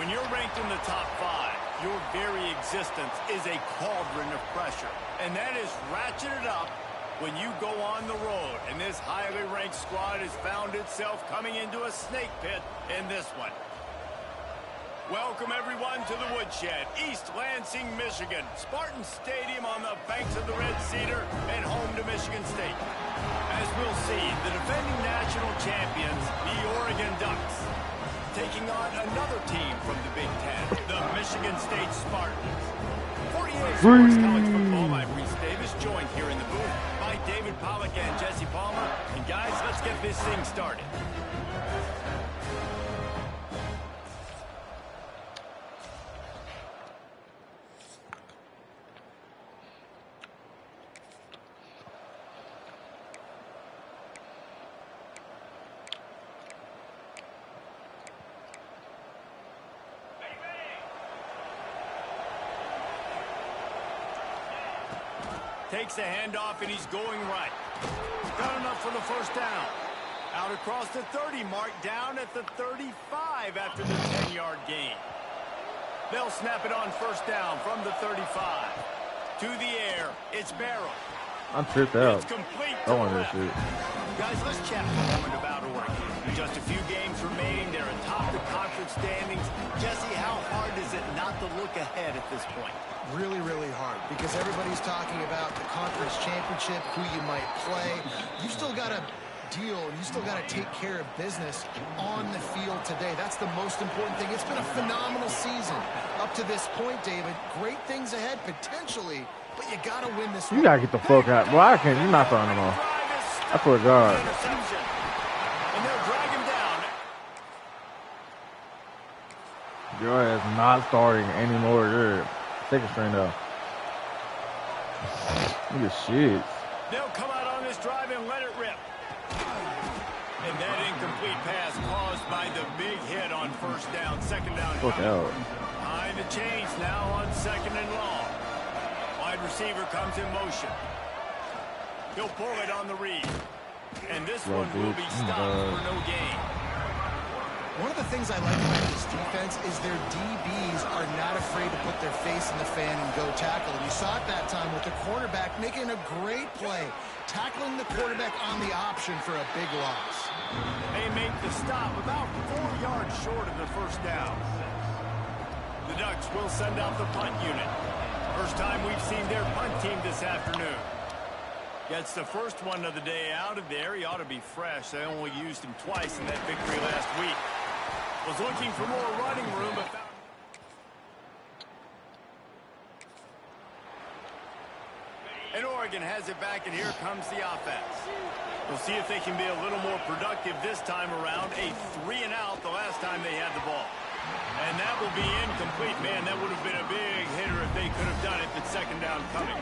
When you're ranked in the top 5, your very existence is a cauldron of pressure. And that is ratcheted up when you go on the road. And this highly ranked squad has found itself coming into a snake pit in this one. Welcome, everyone, to the Woodshed, East Lansing, Michigan. Spartan Stadium on the banks of the Red Cedar and home to Michigan State. As we'll see, the defending national champions, the Oregon Ducks, taking on another team from the Big Ten, the Michigan State Spartans. 48 Sports College Football, I'm Reese Davis, joined here in the booth by David Pollack and Jesse Palmer. And guys, let's get this thing started. Takes the handoff, and he's going right. Got enough for the first down. Out across the 30 mark, down at the 35 after the 10-yard gain. They'll snap it on first down from the 35. To the air, it's Barrow. I'm tripped out. It's complete I want this shit. Guys, let's chat for a moment about Oregon. Just a few games remaining. They're atop the conference standings. Jesse, how hard is it not to look ahead at this point? Really, really hard, because everybody's talking about the conference championship, who you might play. You still got to deal, and you still got to take care of business on the field today. That's the most important thing. It's been a phenomenal season up to this point, David. Great things ahead, potentially, but you got to win this one. You got to get the fuck out. Well, I can't. You're not throwing them off. I swear to God. And they'll drag him down. Your ass not starting anymore. You're second string though. Look at shit. They'll come out on this drive and let it rip. And that incomplete pass caused by the big hit on first down, second down. Fuck out. Behind the chains now on second and long. Wide receiver comes in motion. He'll pull it on the read. And this one will be stopped for no gain. One of the things I like about this defense is their DBs are not afraid to put their face in the fan and go tackle. And you saw it that time with the quarterback making a great play, tackling the quarterback on the option for a big loss. They make the stop about 4 yards short of the first down. The Ducks will send out the punt unit. First time we've seen their punt team this afternoon. Gets the first one of the day out of there. He ought to be fresh. They only used him twice in that victory last week. Was looking for more running room, but found... And Oregon has it back, and here comes the offense. We'll see if they can be a little more productive this time around. A 3-and-out the last time they had the ball. And that will be incomplete. Man, that would have been a big hitter if they could have done it, but second down coming.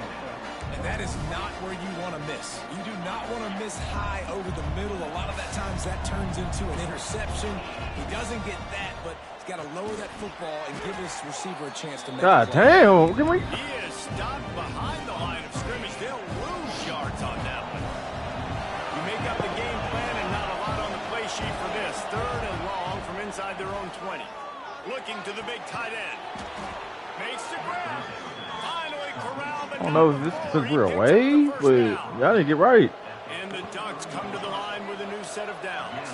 And that is not where you want to miss. You do not want to miss high over the middle. A lot of that times that turns into an interception. He doesn't get that, but he's got to lower that football and give his receiver a chance to make it. God damn. Can we... He is stopped behind the line of scrimmage. They'll lose yards on that one. You make up the game plan and not a lot on the play sheet for this. Third and long from inside their own 20. Looking to the big tight end. Makes the grab. Finally corralled. I don't know if this is because we're away, but y'all didn't get right. And the Ducks come to the line with a new set of downs.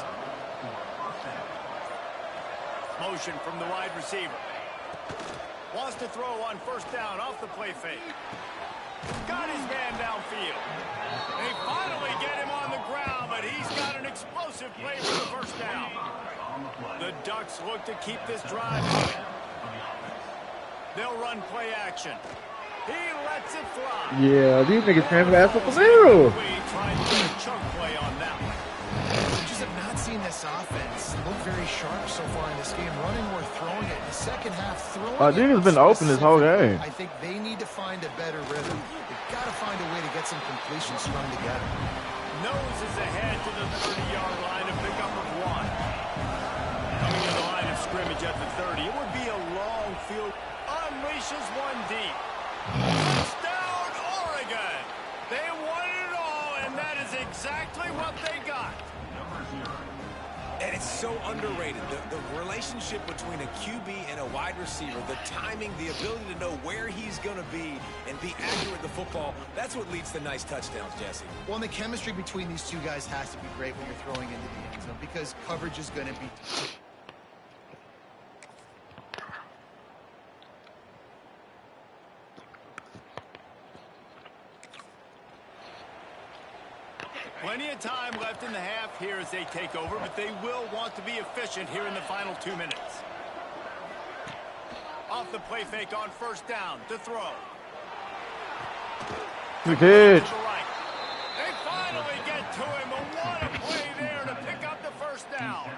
Motion from the wide receiver. Wants to throw on first down off the play fake. Got his man downfield. They finally get him on the ground, but he's got an explosive play for the first down. The Ducks look to keep this drive going. They'll run play action. He lets it fly. Yeah, these niggas trying to ass up the middle. Trying to get a chunk play on that one. We just have not seen this offense look very sharp so far in this game, running or throwing it. In the second half, throwing Dude has been open this whole game. I think they need to find a better rhythm. They've got to find a way to get some completions strung together. Nose is ahead to the 30-yard line, a pickup of 1. Coming to the line of scrimmage at the 30. It would be a long field. Unleashes one deep. Touchdown, Oregon! They won it all, and that is exactly what they got. And it's so underrated. The relationship between a QB and a wide receiver, the timing, the ability to know where he's going to be and be accurate with the football, that's what leads to nice touchdowns, Jesse. Well, and the chemistry between these two guys has to be great when you're throwing into the end zone because coverage is going to be tough. Plenty of time left in the half here as they take over, but they will want to be efficient here in the final 2 minutes. Off the play fake on first down to throw. Good catch. They finally get to him, but what a play there to pick up the first down.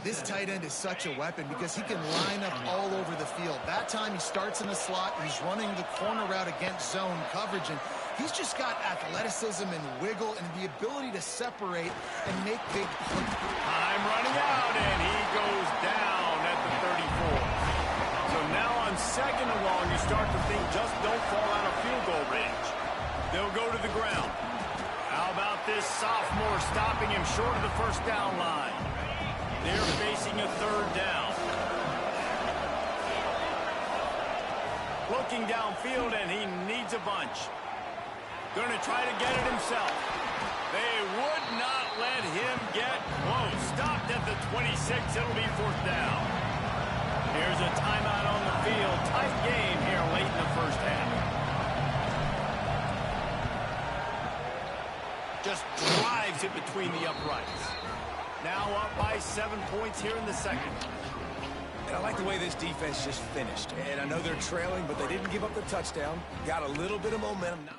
This tight end is such a weapon because he can line up all over the field. That time he starts in the slot, he's running the corner route against zone coverage, and he's just got athleticism and wiggle and the ability to separate and make big plays. Time running out, and he goes down at the 34. So now on second and long, you start to think just don't fall out of field goal range. They'll go to the ground. How about this sophomore stopping him short of the first down line? They're facing a third down. Looking downfield, and he needs a bunch. Going to try to get it himself. They would not let him get close. Stopped at the 26. It'll be fourth down. Here's a timeout on the field. Tight game here late in the first half. Just drives it between the uprights. Now up by 7 points here in the second. And I like the way this defense just finished. And I know they're trailing, but they didn't give up the touchdown. Got a little bit of momentum now.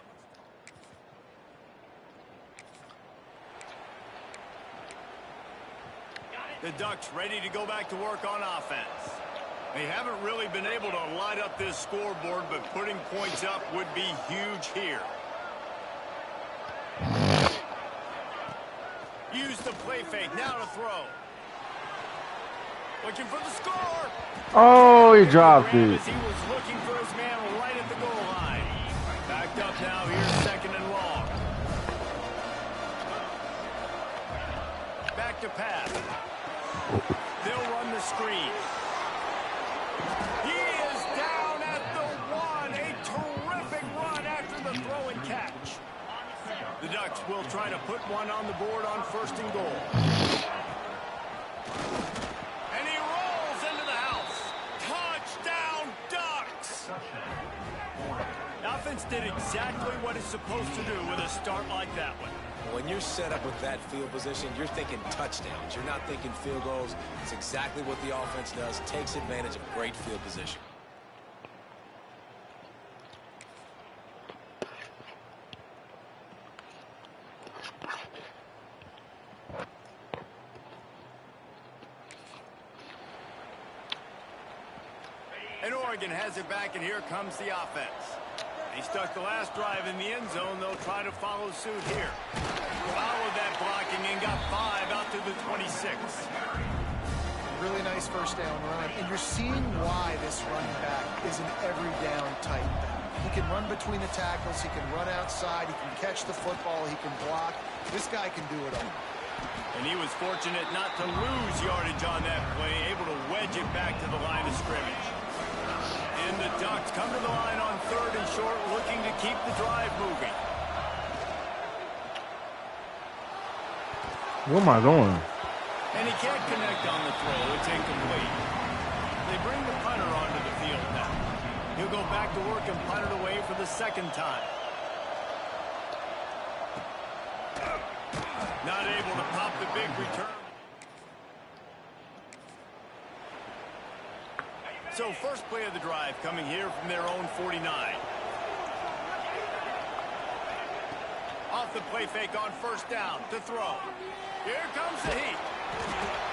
The Ducks ready to go back to work on offense. They haven't really been able to light up this scoreboard, but putting points up would be huge here. Use the play fake, now to throw. Looking for the score. Oh, he dropped it. As he was looking for his man right at the goal line. Backed up now, here's second and long. Back to pass. They'll run the screen. He is down at the 1. A terrific run after the throw and catch. The Ducks will try to put one on the board on first and goal. And he rolls into the house. Touchdown, Ducks! Offense did exactly what it's supposed to do with a start like that one. When you're set up with that field position, you're thinking touchdowns. You're not thinking field goals. It's exactly what the offense does. Takes advantage of great field position. And Oregon has it back, and here comes the offense. They stuck the last drive in the end zone. They'll try to follow suit here. Followed that blocking and got 5 out to the 26. Really nice first down run. And you're seeing why this running back is an every down type back. He can run between the tackles. He can run outside. He can catch the football. He can block. This guy can do it all. And he was fortunate not to lose yardage on that play, able to wedge it back to the line of scrimmage. And the Ducks come to the line on third and short, looking to keep the drive moving. What am I doing? And he can't connect on the throw. It's incomplete. They bring the punter onto the field now. He'll go back to work and punt it away for the second time. Not able to pop the big return. So first play of the drive coming here from their own 49. Off the play fake on first down to throw. Here comes the heat.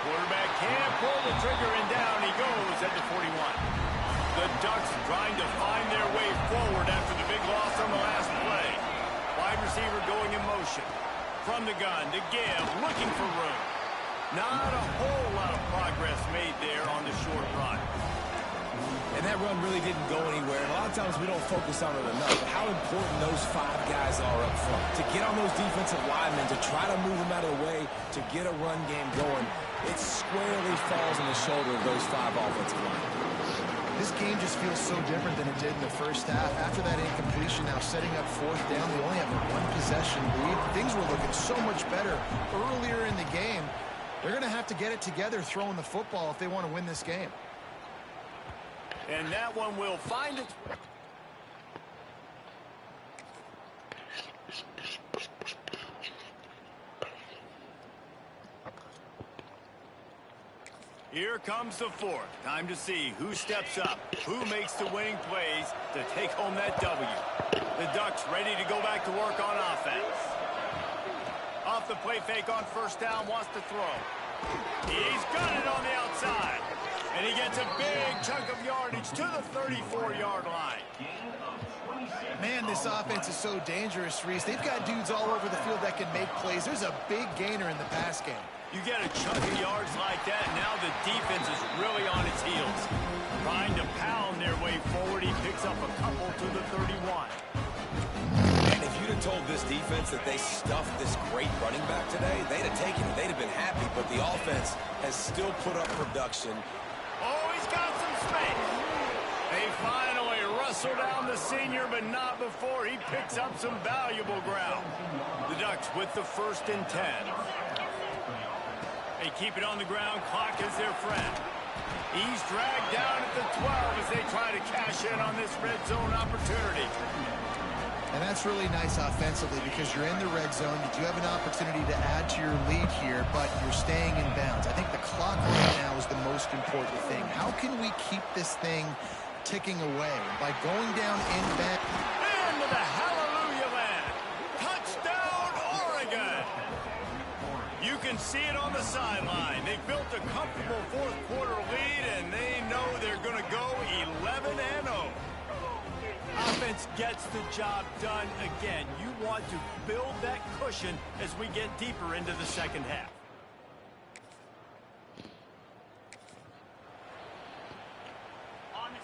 Quarterback can't pull the trigger, and down he goes at the 41. The Ducks trying to find their way forward after the big loss on the last play. Wide receiver going in motion. From the gun to give, looking for room. Not a whole lot of progress made there on the short run. And that run really didn't go anywhere. And a lot of times we don't focus on it enough. But how important those 5 guys are up front. To get on those defensive linemen, to try to move them out of the way, to get a run game going. it squarely falls on the shoulder of those 5 offensive linemen. This game just feels so different than it did in the first half. After that incompletion, now setting up 4th down, they only have a 1-possession lead. Things were looking so much better earlier in the game. They're going to have to get it together throwing the football if they want to win this game. And that one will find its... Here comes the 4th. Time to see who steps up, who makes the winning plays to take home that W. The Ducks ready to go back to work on offense. Off the play fake on 1st down, wants to throw. He's got it on the outside. And he gets a big chunk of yardage to the 34-yard line. Man, this offense is so dangerous, Reese. They've got dudes all over the field that can make plays. There's a big gainer in the pass game. You get a chunk of yards like that, and now the defense is really on its heels. Trying to pound their way forward, he picks up a couple to the 31. And if you'd have told this defense that they stuffed this great running back today, they'd have taken it. They'd have been happy, but the offense has still put up production. Oh, he's got some space. They finally wrestle down the senior, but not before he picks up some valuable ground. The Ducks with the 1st and 10. They keep it on the ground. Clock is their friend. He's dragged down at the 12 as they try to cash in on this red zone opportunity. And that's really nice offensively because you're in the red zone. You do have an opportunity to add to your lead here, but you're staying in bounds. I think the clock right now is the most important thing. How can we keep this thing ticking away? By going down in bounds. Into the hallelujah land. Touchdown, Oregon. You can see it on the sideline. They built a comfortable 4th quarter lead, and they know they're going to go 11-0. Offense gets the job done again. You want to build that cushion as we get deeper into the 2nd half.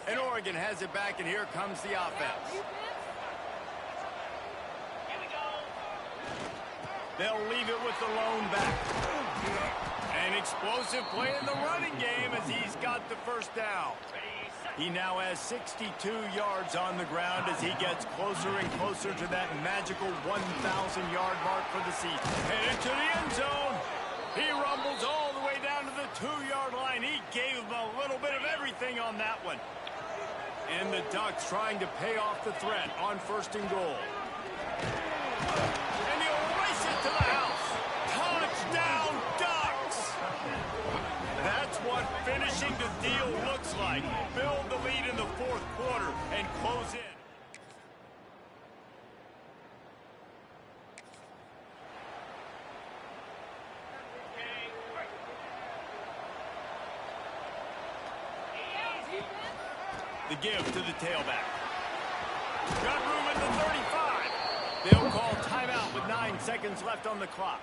And Oregon has it back, and here comes the offense. They'll leave it with the lone back. An explosive play in the running game as he's got the 1st down. He now has 62 yards on the ground as he gets closer and closer to that magical 1,000-yard mark for the season. Headed to the end zone. He rumbles all the way down to the 2-yard line. He gave him a little bit of everything on that one. And the Ducks trying to pay off the threat on 1st and goal. And he'll race it to the house. Touchdown, Ducks! That's what finishing the deal looks like. Build the lead in the 4th quarter and close in. The give to the tailback. Got room at the 35. They'll call timeout with 9 seconds left on the clock.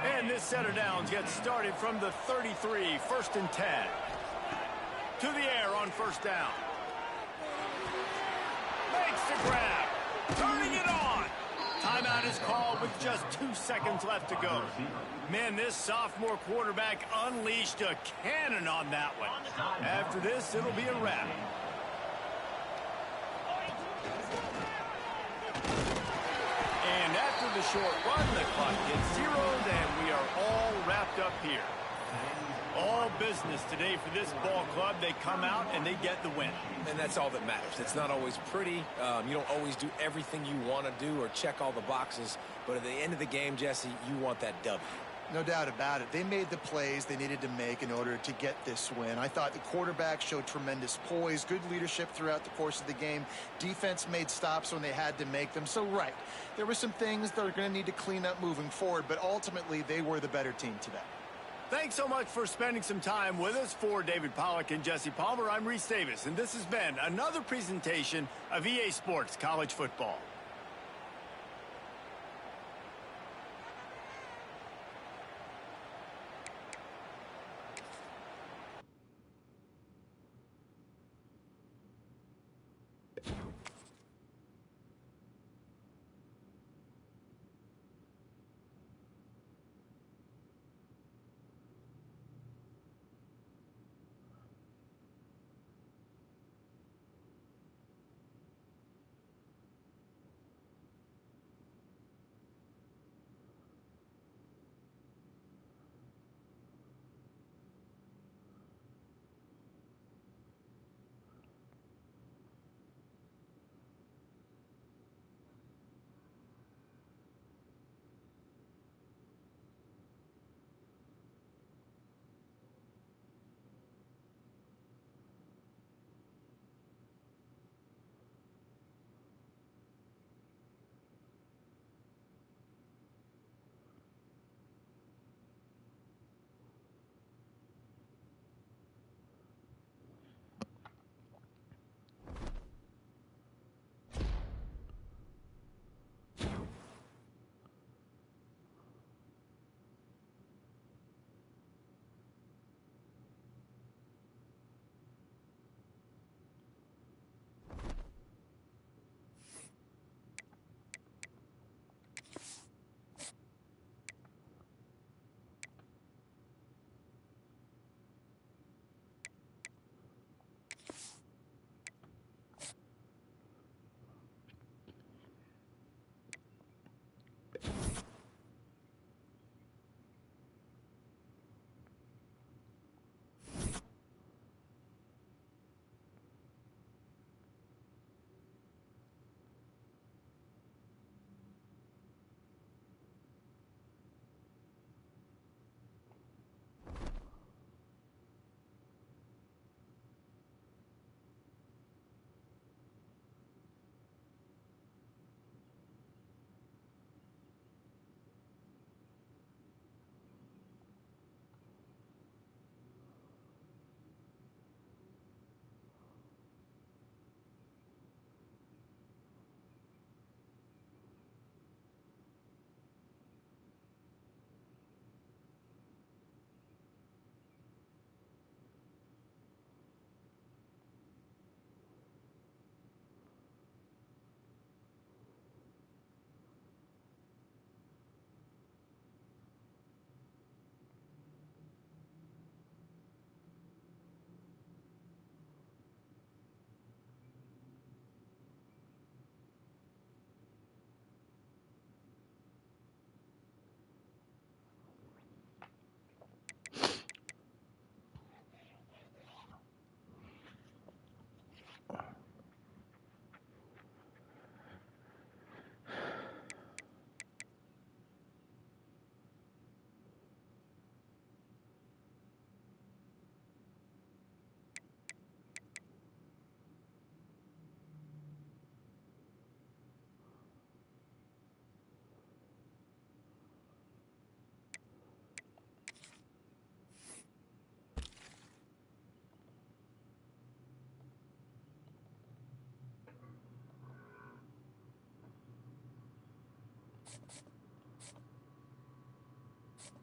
And this set of downs gets started from the 33, 1st and 10. To the air on 1st down. Makes the grab. Turning it on. Timeout is called with just 2 seconds left to go. Man, this sophomore quarterback unleashed a cannon on that one. After this, it'll be a wrap. And after the short run, the clock gets zeroed, and we are all wrapped up here. All business today for this ball club. They come out and they get the win. And that's all that matters. It's not always pretty. You don't always do everything you want to do or check all the boxes. But at the end of the game, Jesse, you want that W. No doubt about it. They made the plays they needed to make in order to get this win. I thought the quarterback showed tremendous poise, good leadership throughout the course of the game. Defense made stops when they had to make them. So, right, there were some things that are going to need to clean up moving forward, but ultimately they were the better team today. Thanks so much for spending some time with us. For David Pollack and Jesse Palmer, I'm Reese Davis, and this has been another presentation of EA Sports College Football.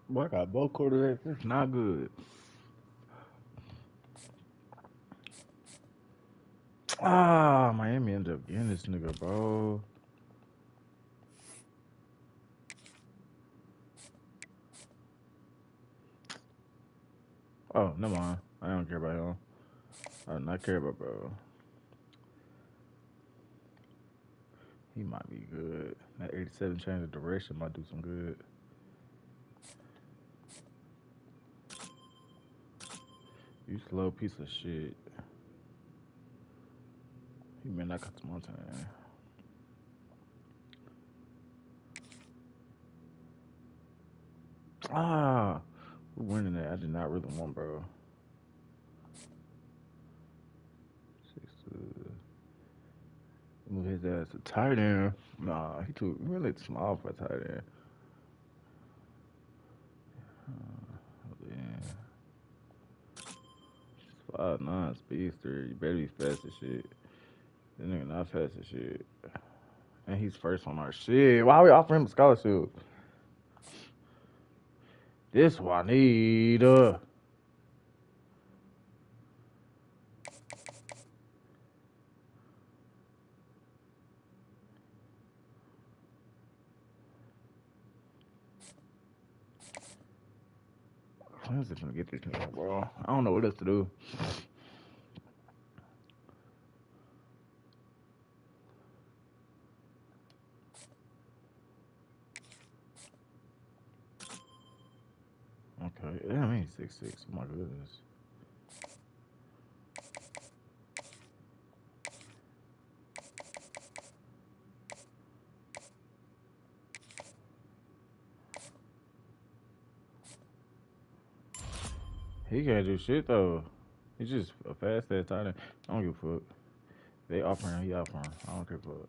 Boy, I got both quarterbacks. It's not good. Ah, Miami ended up getting this nigga, bro. Oh, never mind. I don't care about him. I do not care about bro. He might be good. That 87 change of direction might do some good. You slow piece of shit. He may not cut some more time. Ah, we're winning that. I did not really want, bro. 6-2. Move his ass to tight end. Nah, he too really small for a tight end. Yeah. 5'9" speedster. You better be fast as shit. This nigga not fast as shit. And he's first on our shit. Why are we offering him a scholarship? This what I need. I'm just gonna get this nigga, bro. I don't know what else to do. Okay, damn, he's 6'6". Oh my goodness. He can't do shit though. He's just a fast ass tight end. I don't give a fuck. They offer him, he offer him. I don't care for it.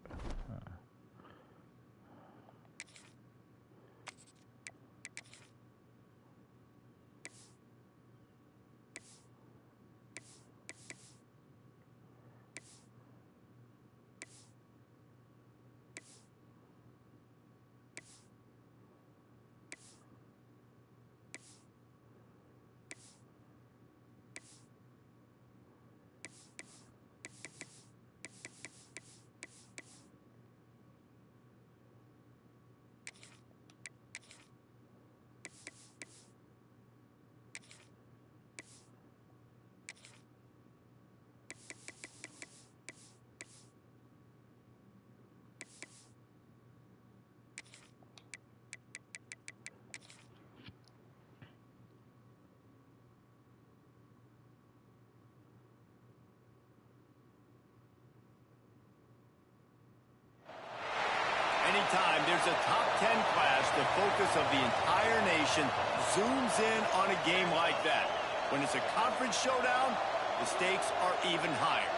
Anytime there's a top 10 clash, the focus of the entire nation zooms in on a game like that. When it's a conference showdown, the stakes are even higher.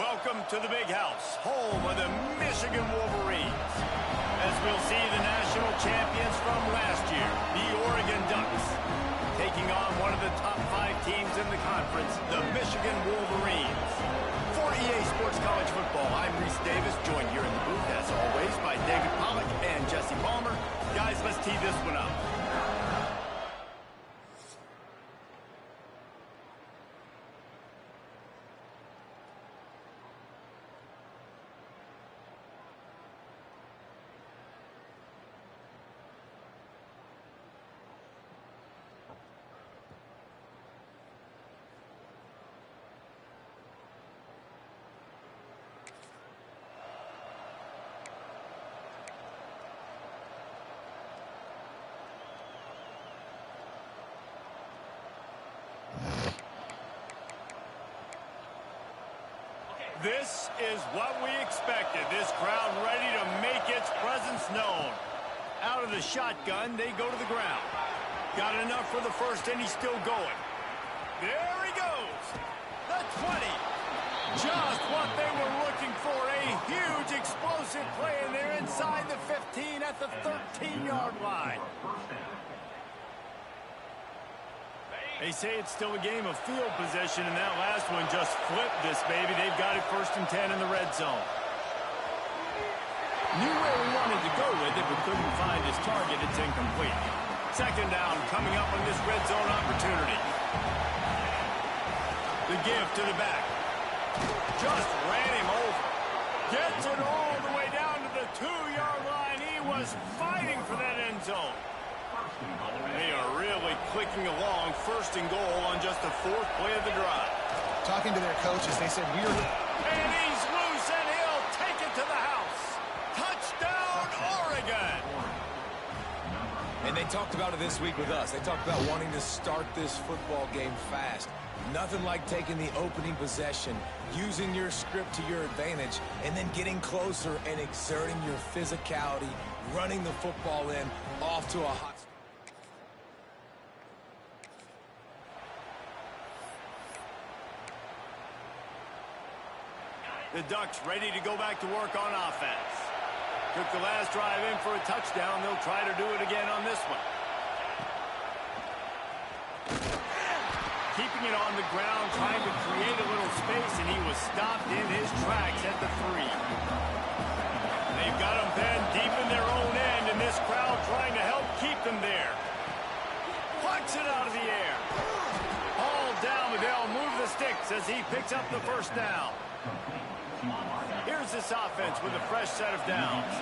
Welcome to the Big House, home of the Michigan Wolverines. As we'll see the national champions from last year, the Oregon Ducks, taking on one of the top 5 teams in the conference, the Michigan Wolverines. For EA Sports College Football, I'm Reese Davis, joined here in the booth, as always, by David Pollack and Jesse Palmer. Guys, let's tee this one up. This is what we expected. This crowd ready to make its presence known. Out of the shotgun, they go to the ground. Got enough for the first, and he's still going. There he goes. The 20. Just what they were looking for. A huge explosive play, and they're inside the 15 at the 13-yard line. They say it's still a game of field position, and that last one just flipped this baby. They've got it 1st and 10 in the red zone. Knew where we wanted to go with it, but couldn't find his target. It's incomplete. 2nd down coming up on this red zone opportunity. The give to the back. Just ran him over. Gets it all the way down to the 2-yard line. He was fighting for that end zone. They are really clicking along. 1st and goal on just the 4th play of the drive. Talking to their coaches, they said, And he's loose, and he'll take it to the house. Touchdown, Oregon! And they talked about it this week with us. They talked about wanting to start this football game fast. Nothing like taking the opening possession, using your script to your advantage, and then getting closer and exerting your physicality, running the football in, off to a hot... The Ducks ready to go back to work on offense. Took the last drive in for a touchdown. They'll try to do it again on this one. Keeping it on the ground, trying to create a little space, and he was stopped in his tracks at the 3. They've got him then deep in their own end, and this crowd trying to help keep them there. Plucks it out of the air. All down, but they'll move the sticks as he picks up the 1st down. Here's this offense with a fresh set of downs.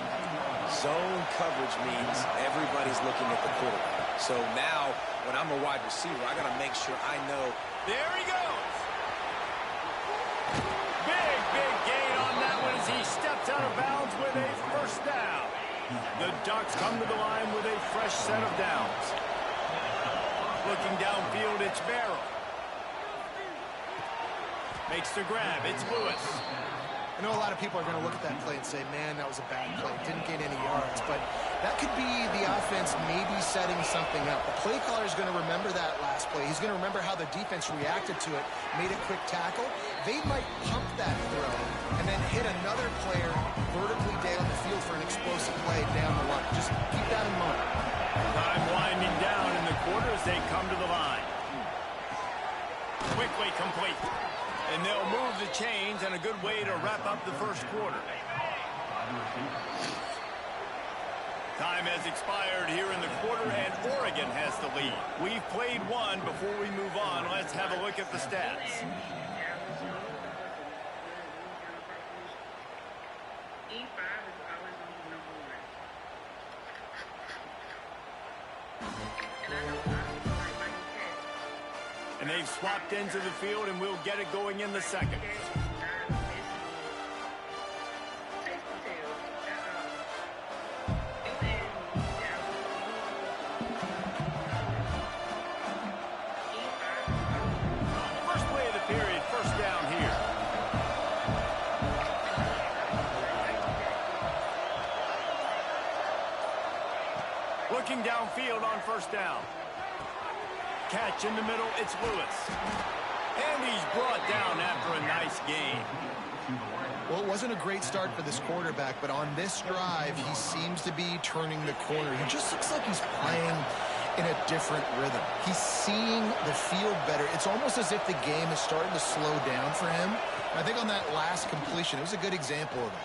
Zone coverage means everybody's looking at the quarterback. So now, when I'm a wide receiver, I got to make sure I know. There he goes. Big gain on that one as he steps out of bounds with a 1st down. The Ducks come to the line with a fresh set of downs. Looking downfield, it's Barrow. Makes the grab. It's Lewis. I know a lot of people are going to look at that play and say, man, that was a bad play. Didn't gain any yards. But that could be the offense maybe setting something up. The play caller is going to remember that last play. He's going to remember how the defense reacted to it, made a quick tackle. They might pump that throw and then hit another player vertically down the field for an explosive play down the line. Just keep that in mind. Time winding down in the quarter as they come to the line. Quickly complete. And they'll move the chains, and a good way to wrap up the 1st quarter. Time has expired here in the quarter, and Oregon has the lead. We've played one. Before we move on, let's have a look at the stats. And they've swapped ends of the field, and we'll get it going in the 2nd. First play of the period, 1st down here. Looking downfield on 1st down. Catch in the middle, it's Lewis. And he's brought down after a nice gain. Well, it wasn't a great start for this quarterback, but on this drive, he seems to be turning the corner. He just looks like he's playing in a different rhythm. He's seeing the field better. It's almost as if the game is starting to slow down for him. I think on that last completion, it was a good example of it.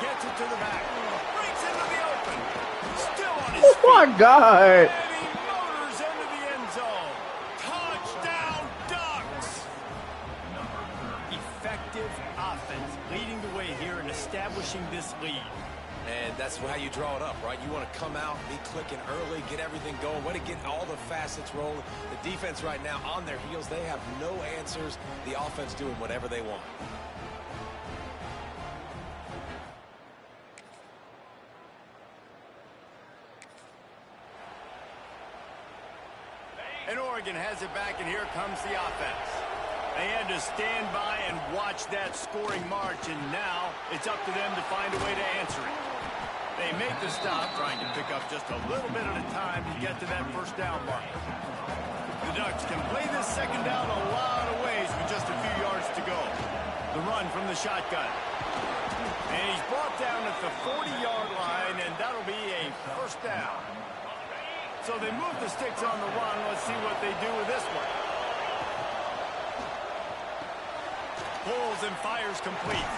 Gets it to the back. Breaks into the open. Still on his Oh my feet. God. And he motors into the end zone. Touchdown, Ducks. Effective offense leading the way here and establishing this lead. And that's how you draw it up, right? You want to come out, be clicking early, get everything going, want to get all the facets rolling. The defense right now on their heels, they have no answers. The offense doing whatever they want. And Oregon has it back, and here comes the offense. They had to stand by and watch that scoring march, and now it's up to them to find a way to answer it. They make the stop, trying to pick up just a little bit at a time to get to that first down mark. The Ducks can play this second down a lot of ways with just a few yards to go. The run from the shotgun. And he's brought down at the 40-yard line, and that'll be a first down. So they move the sticks on the run. Let's see what they do with this one. Pulls and fires complete.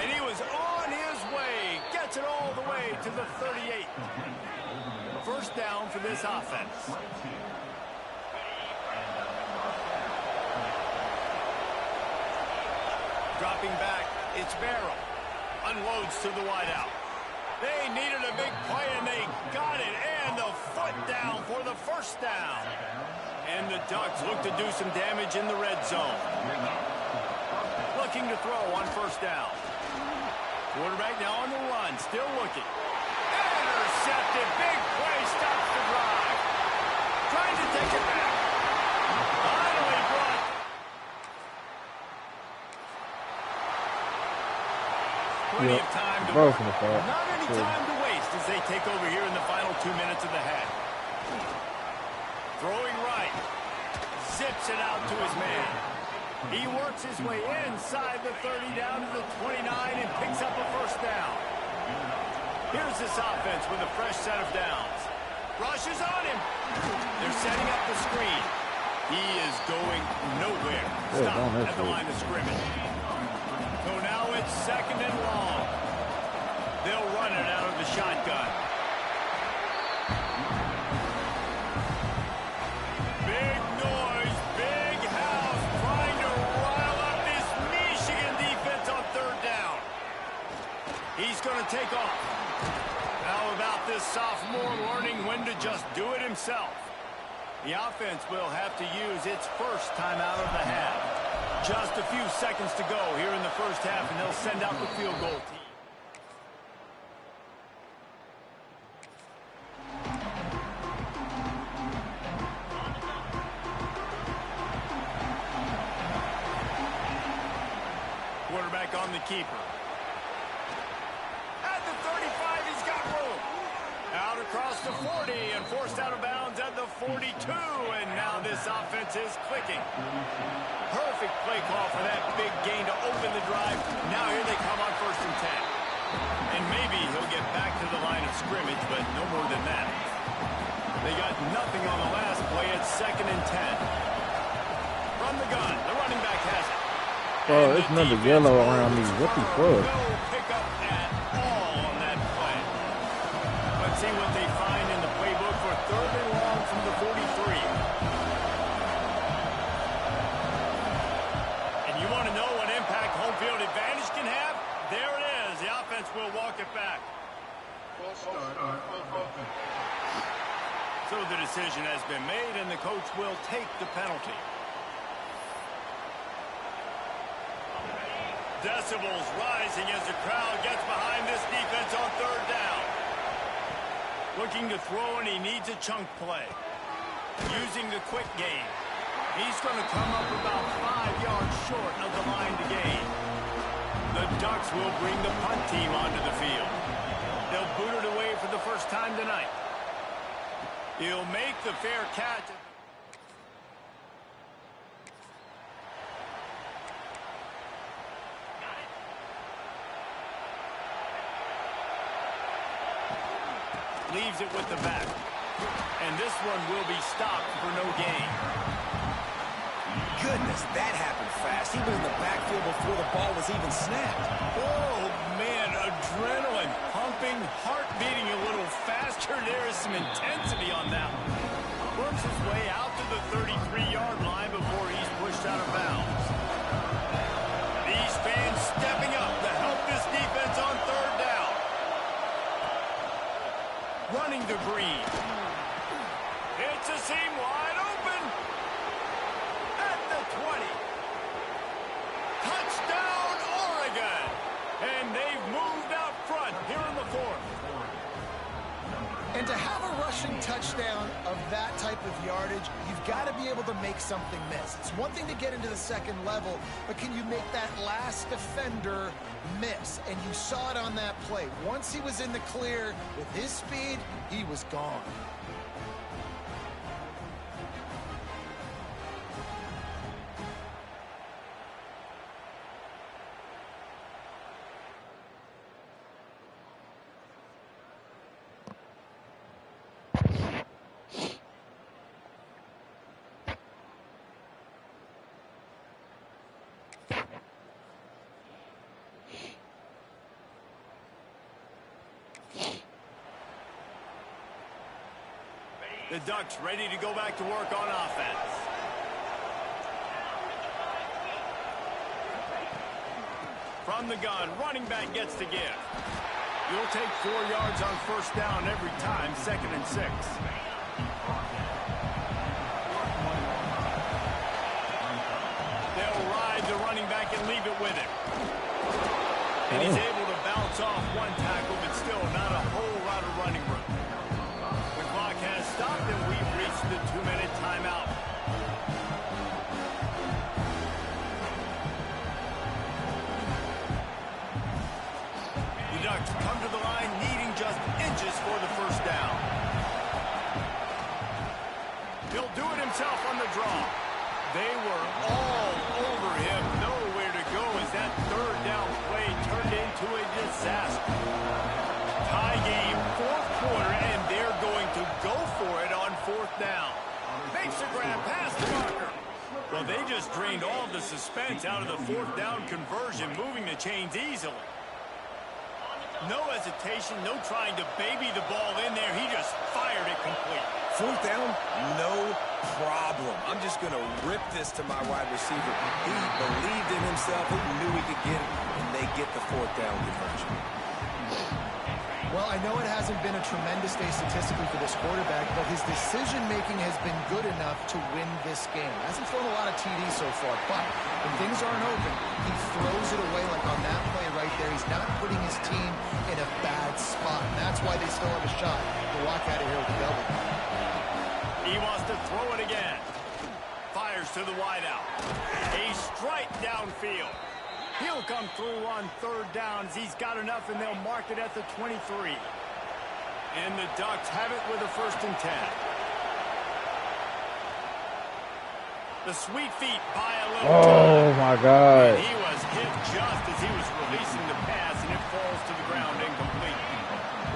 And he was on his way. Gets it all the way to the 38. First down for this offense. Dropping back, it's Barrow. Unloads to the wideout. They needed a big play, and they got it. And the foot down for the first down. And the Ducks look to do some damage in the red zone. Looking to throw on first down. Quarterback now on the run, still looking. Intercepted, big play, stops the drive. Trying to take it back. Finally brought. Plenty of time to work. Not any time to waste as they take over here in the final 2 minutes of the half. Throwing right. Zips it out to his man. He works his way inside the 30 down to the 29 and picks up a first down. Here's this offense with a fresh set of downs. Rushes on him. They're setting up the screen. He is going nowhere. Stop at the line of scrimmage. So now it's second and long. They'll run it out of the shotgun. Big noise, big house, trying to rile up this Michigan defense on third down. He's going to take off. How about this sophomore learning when to just do it himself? The offense will have to use its first timeout of the half. Just a few seconds to go here in the first half, and they'll send out the field goal team. Quarterback on the keeper. At the 35, he's got room. Out across the 40 and forced out of bounds at the 42. And now this offense is clicking. Perfect play call for that big gain to open the drive. Now here they come on first and 10. And maybe he'll get back to the line of scrimmage, but no more than that. They got nothing on the last play. It's second and 10. From the gun, the running back has it. Bro, it's another yellow around me. What the fuck? No pickup at all on that play. Let's see what they find in the playbook for third and long from the 43. And you want to know what impact home field advantage can have? There it is. The offense will walk it back. So the decision has been made, and the coach will take the penalty. Decibels rising as the crowd gets behind this defense on third down. Looking to throw, and he needs a chunk play. Using the quick game. He's going to come up about 5 yards short of the line to gain. The Ducks will bring the punt team onto the field. They'll boot it away for the first time tonight. He'll make the fair catch. Leaves it with the back. And this one will be stopped for no gain. Goodness, that happened fast. He was in the backfield before the ball was even snapped. Oh, man, adrenaline pumping, heart beating a little faster. There is some intensity on that one. Works his way out to the 33-yard line before he's pushed out of bounds. These fans stepping up to help this defense on third down. Running to Green. It's a seam wide open. At the 20. Touchdown, Oregon. And they've moved out front here in the fourth. And to have a rush rushing touchdown of that type of yardage, you've got to be able to make something miss. It's one thing to get into the second level, but can you make that last defender miss? And you saw it on that play. Once he was in the clear with his speed, he was gone. The Ducks ready to go back to work on offense. From the gun, running back gets to give. You'll take 4 yards on first down every time, 2nd and 6. They'll ride the running back and leave it with him. And he's able to bounce off one tackle, but still not a whole lot of running room. The clock has stopped, and we've reached the 2-minute timeout. The Ducks come to the line, needing just inches for the first down. He'll do it himself on the draw. They were all over him, nowhere to go as that 3rd down play turned into a disaster. Tie game, 4th quarter, and they're going to go for it on 4th down. Makes a grab past the marker. Well, they just drained all the suspense out of the 4th down conversion, moving the chains easily. No hesitation, no trying to baby the ball in there. He just fired it complete. 4th down, no problem. I'm just going to rip this to my wide receiver. He believed in himself. He knew he could get it, and they get the 4th down conversion. Well, I know it hasn't been a tremendous day statistically for this quarterback, but his decision-making has been good enough to win this game. Hasn't thrown a lot of TDs so far, but when things aren't open, he throws it away like on that play right there. He's not putting his team in a bad spot, and that's why they still have a shot to walk out of here with a double. He wants to throw it again. Fires to the wideout. A strike downfield. He'll come through on 3rd downs. He's got enough, and they'll mark it at the 23. And the Ducks have it with a 1st and 10. The sweet feet by a little Oh, my God. And he was hit just as he was releasing the pass, and it falls to the ground incomplete.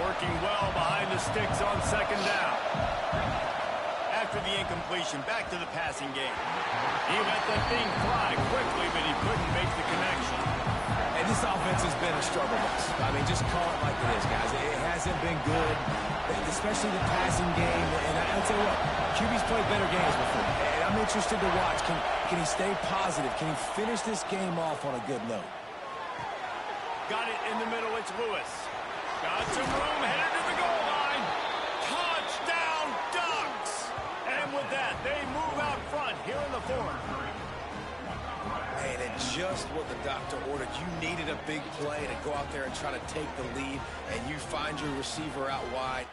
Working well behind the sticks on 2nd down. After the incompletion, back to the passing game. He let that thing fly quickly, but he couldn't make the connection. And this offense has been a struggle bus. I mean, just call it like it is, guys. It hasn't been good, especially the passing game. And I'll tell you what, QB's played better games before. And I'm interested to watch. Can he stay positive? Can he finish this game off on a good note? Got it in the middle. It's Lewis. Got some room, headed to the goal line. Touchdown, Ducks! And with that, they move out front here in the 4th. And it's just what the doctor ordered. You needed a big play to go out there and try to take the lead, and you find your receiver out wide.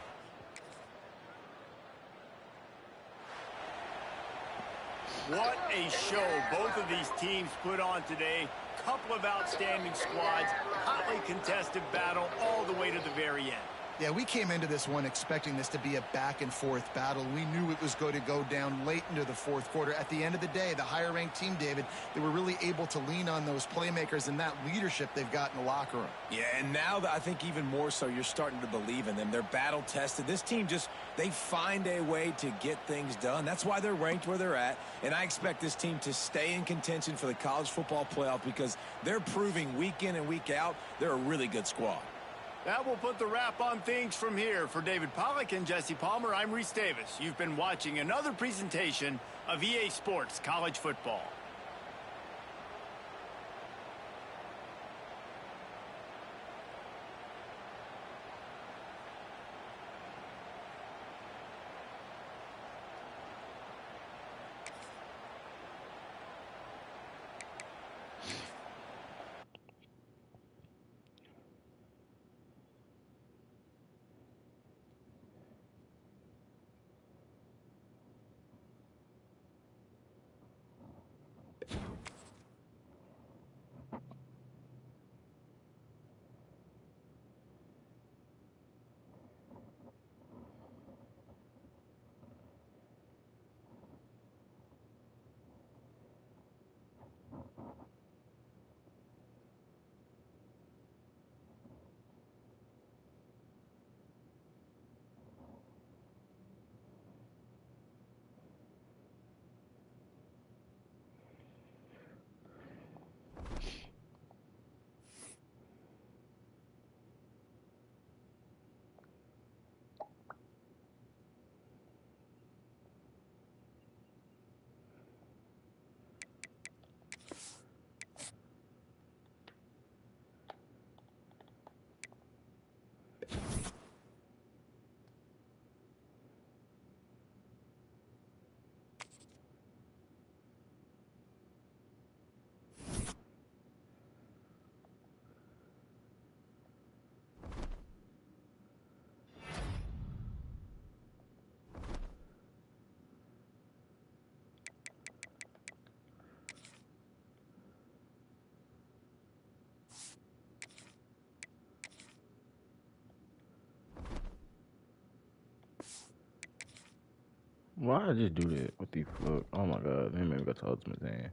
What a show both of these teams put on today. Couple of outstanding squads, hotly contested battle all the way to the very end. Yeah, we came into this one expecting this to be a back-and-forth battle. We knew it was going to go down late into the 4th quarter. At the end of the day, the higher-ranked team, David, they were really able to lean on those playmakers and that leadership they've got in the locker room. Yeah, and now I think even more so, you're starting to believe in them. They're battle-tested. This team they find a way to get things done. That's why they're ranked where they're at, and I expect this team to stay in contention for the college football playoff because they're proving week in and week out they're a really good squad. That will put the wrap on things from here. For David Pollack and Jesse Palmer, I'm Reese Davis. You've been watching another presentation of EA Sports College Football. Why I just do that? What the fuck? Oh my god, they made me go to Ultimate Team.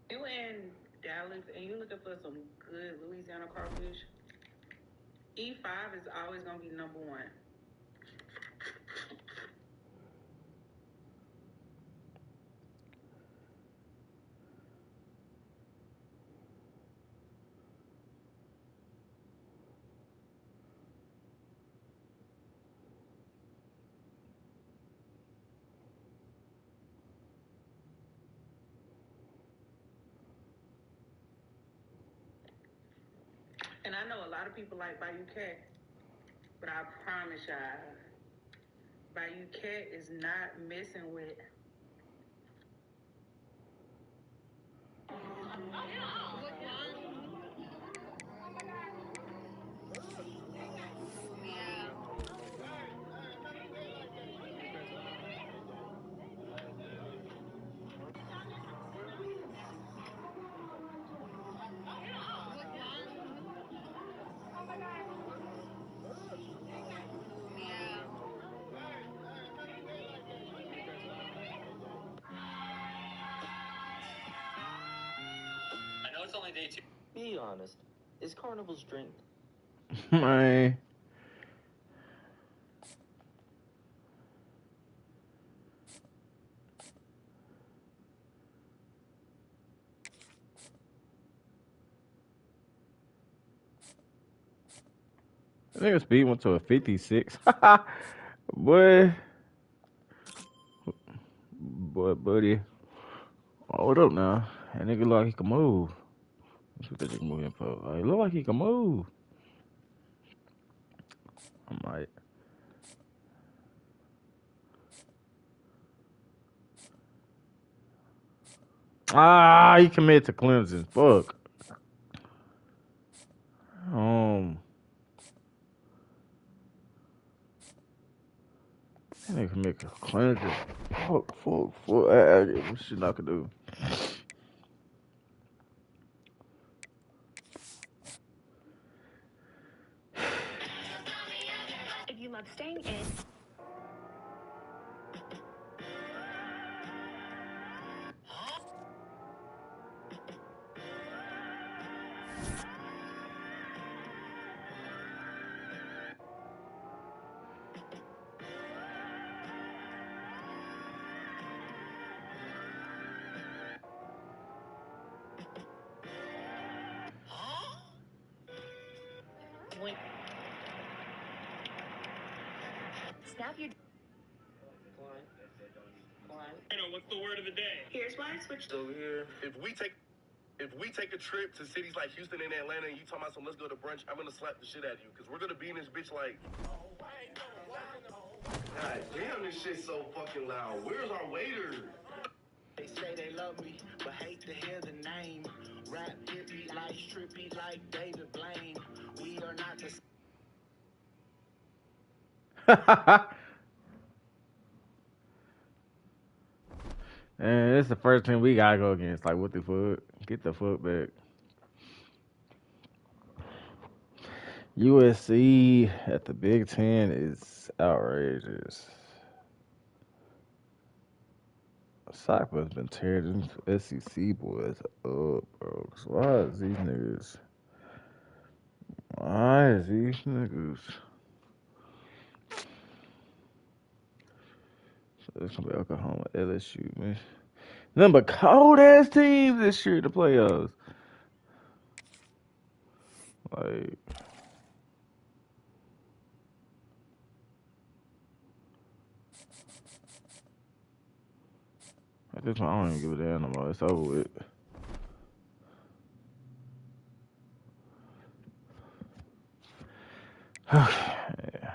You in Dallas and you looking for some good Louisiana crawfish, E5 is always going to be number one. And I know a lot of people like Bayou Cat, but I promise y'all, Bayou Cat is not messing with. I know it's only day 2. Be honest. Is Carnival's drink? Man. I think speed went to a 56. Boy. Boy, buddy. Oh, what up now? That nigga look like he can move. Let's see what that nigga moving for. He look like he can move. I might. Ah, he committed to Clemson. Fuck. That nigga commit to Clemson. Fuck. What shit I could do? If you love staying in. Snap your. What's the word of the day? Here's why I switched Over here. If we take a trip to cities like Houston and Atlanta and you talking about some let's go to brunch, I'm gonna slap the shit out of you because we're gonna be in this bitch like. God damn, this shit's so fucking loud. Where's our waiter? They say they love me, but hate to hear the name. Rap hippie, life trippy like David Blaine. We are not the. And it's the first team we gotta go against. Like, what the fuck? Get the fuck back. USC at the Big Ten is outrageous. Cypher's been tearing these SEC boys up, bro. So why is these niggas? So it's gonna be Oklahoma, LSU, man. Nothing but cold ass teams this year in the playoffs. Like, This one, I don't even give a damn no more. It's over with. Yeah.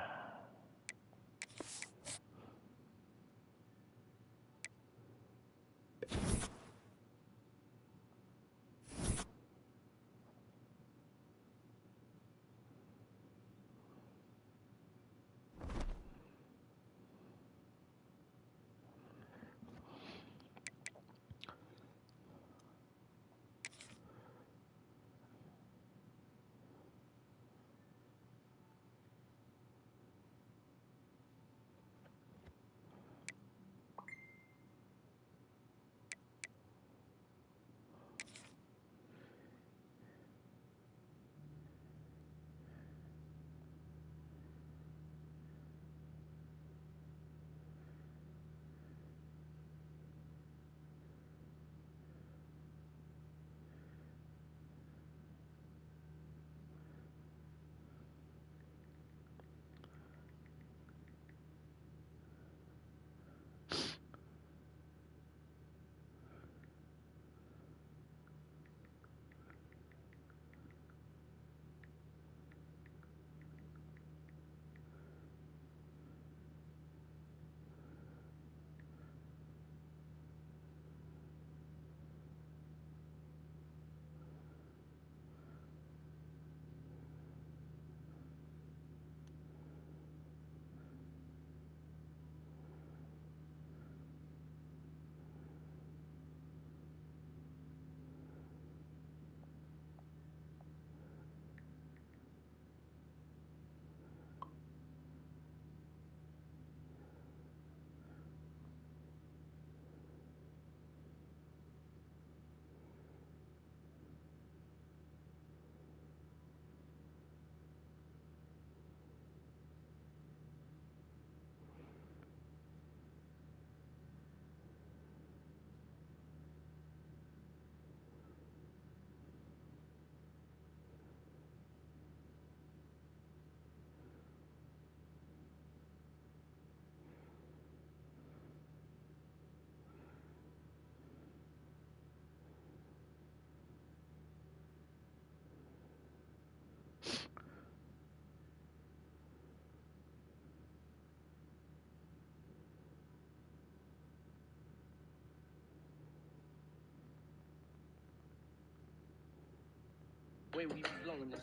Way we be blowing this.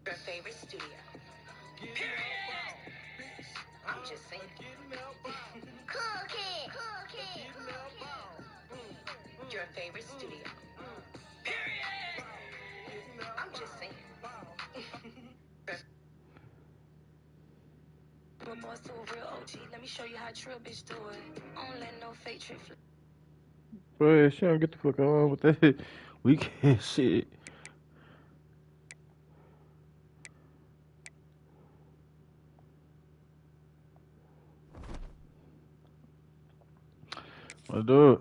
Your favorite studio. Period. I'm just saying. Cool kid. Cool kid. Your favorite studio. Period. I'm just saying. Boss to a real OG. Let me show you how a trill bitch do it. I don't let no fake trick flip. Bro, she don't get the fuck on with that weekend shit. Let's do it.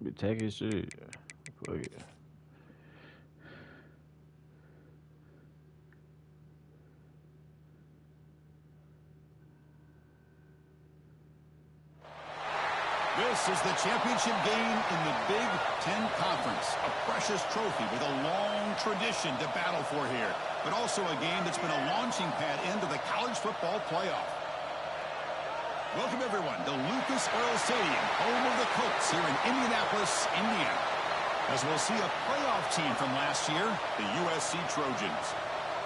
Be taking shit. Fuck it. This is the championship game in the Big Ten Conference. A precious trophy with a long tradition to battle for here. But also a game that's been a launching pad into the college football playoff. Welcome, everyone, to Lucas Oil Stadium, home of the Colts here in Indianapolis, Indiana. As we'll see a playoff team from last year, the USC Trojans,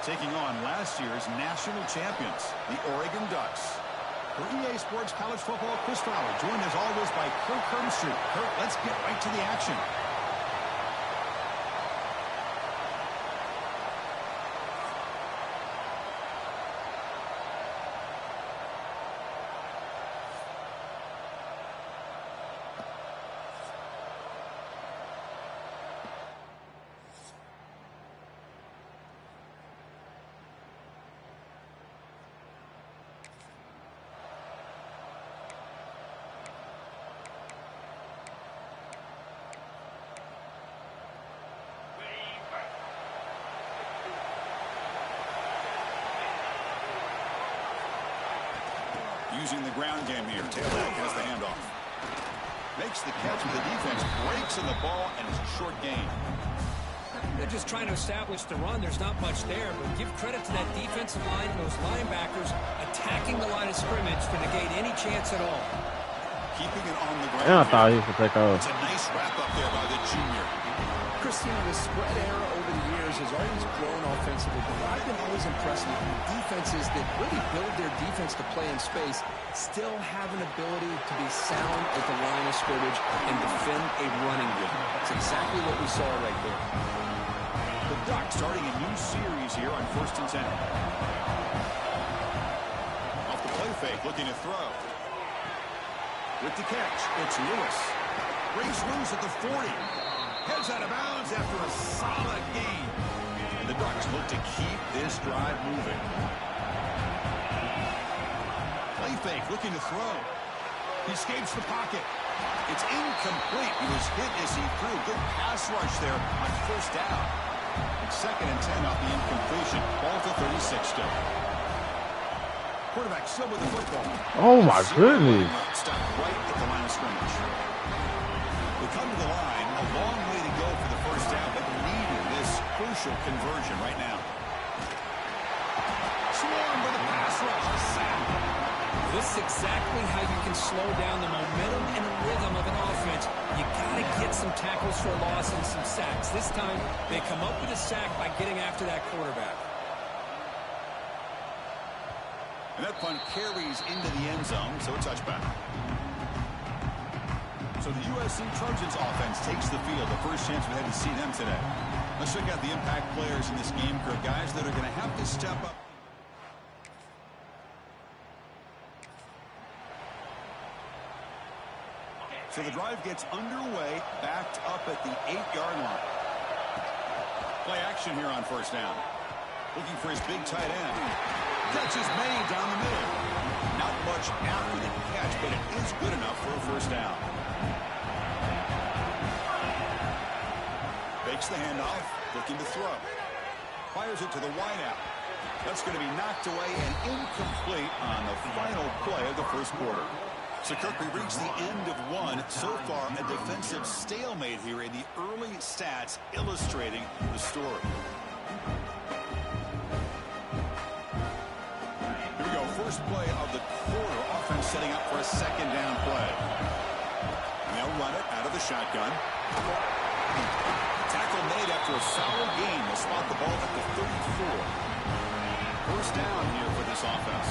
taking on last year's national champions, the Oregon Ducks. For EA Sports College Football, Chris Fowler, joined as always by Kirk Herbstreit. Kirk, let's get right to the action. Using the ground game here. Taylor has the handoff. Makes the catch with the defense. Breaks in the ball, and it's a short gain. They're just trying to establish the run. There's not much there, but give credit to that defensive line and those linebackers attacking the line of scrimmage to negate any chance at all. Keeping it on the ground. Yeah, I thought he could take off. It's a nice wrap up there by the junior. Christian, the spread era over the years has always grown offensively, but I've been always impressed with defenses that really build their defense to play in space, still have an ability to be sound at the line of scrimmage and defend a running game. That's exactly what we saw right there. The Ducks starting a new series here on 1st and 10. Off the play fake, looking to throw. With the catch, it's Lewis. Breaks loose at the 40. Heads out of bounds after a solid gain. And the Ducks look to keep this drive moving. Play fake, looking to throw. He escapes the pocket. It's incomplete. He was hit as he threw. Good pass rush there on 1st down. And 2nd and 10 off the incompletion. Ball to 36 still. Quarterback still with the football. Oh, my goodness. Stop right at the line of scrimmage. We come to the line. A long way to go for the 1st down, but needing this crucial conversion right now. Swarm with a pass rush. A sack. This is exactly how you can slow down the momentum and rhythm of an offense. You got to get some tackles for a loss and some sacks. This time, they come up with a sack by getting after that quarterback. And that punt carries into the end zone, so a touchback. So the USC Trojans offense takes the field. The first chance we had to see them today. Let's check out the impact players in this game, Kirk. Guys that are going to have to step up. So the drive gets underway, backed up at the 8-yard line. Play action here on 1st down. Looking for his big tight end. Catches many down the middle. Not much after the catch, but it is good enough for a 1st down. Fakes the handoff, looking to throw. Fires it to the wideout. That's going to be knocked away and incomplete on the final play of the 1st quarter. So, Kirk, we reached the end of one. So far, a defensive stalemate here in the early stats illustrating the story. Here we go. First play of the quarter. Offense setting up for a 2nd down play. And they'll run it out of the shotgun. Tackle made after a solid gain. They'll spot the ball at the 34. 1st down here for this offense.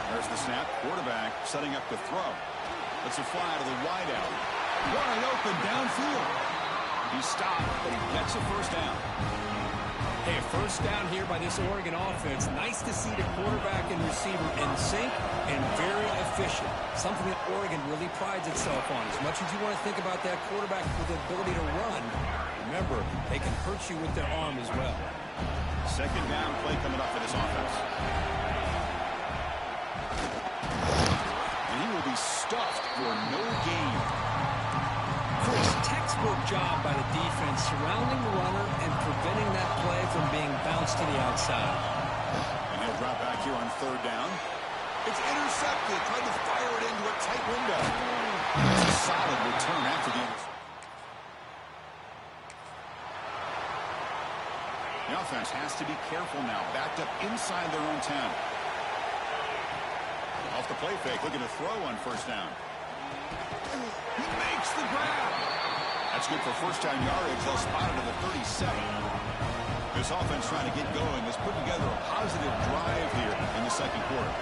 There's the snap. Quarterback setting up the throw. That's a fly to the wideout. Wide open downfield. He stopped, but he gets a 1st down. Hey, 1st down here by this Oregon offense. Nice to see the quarterback and receiver in sync and very efficient. Something that Oregon really prides itself on. As much as you want to think about that quarterback with the ability to run, remember, they can hurt you with their arm as well. 2nd down play coming up for this offense. And he will be stuffed for no gain. Chris, textbook job by the defense surrounding the runner and preventing that play from being bounced to the outside. And he'll drop back here on 3rd down. It's intercepted. Tried to fire it into a tight window. It's a solid return after the interception. The offense has to be careful now. Backed up inside their own 10. Off the play fake, looking to throw on first down. He makes the grab. That's good for first down yardage. They'll spot it at the 37. This offense trying to get going is putting together a positive drive here in the second quarter.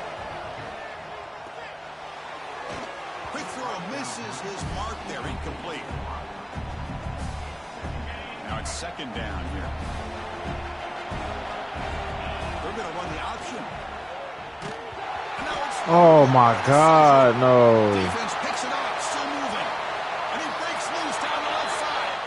Quick throw misses his mark there. Incomplete. Now it's second down here. They're going to run the option. Oh my God, no. Defense picks it up, still moving. And he breaks loose down the left side.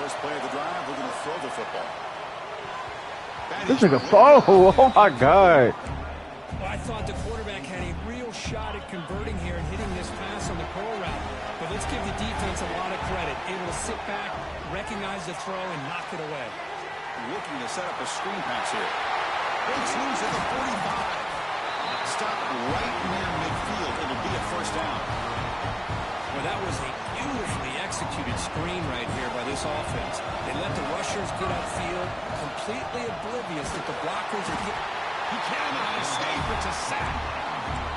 First play of the drive, we're going to throw the football. This nigga throw. Oh my God. Well, I thought the quarterback had a real shot at converting here and hitting this pass on the curl route. But let's give the defense a lot of credit. Able to sit back, recognize the throw, and knock it away. Looking to set up a screen pass here. Breaks loose at the 45. Stop right near midfield. It'll be a first down. Well, that was a beautifully executed screen right here by this offense. They let the rushers get upfield, completely oblivious that the blockers are getting. He cannot escape. It's a sack.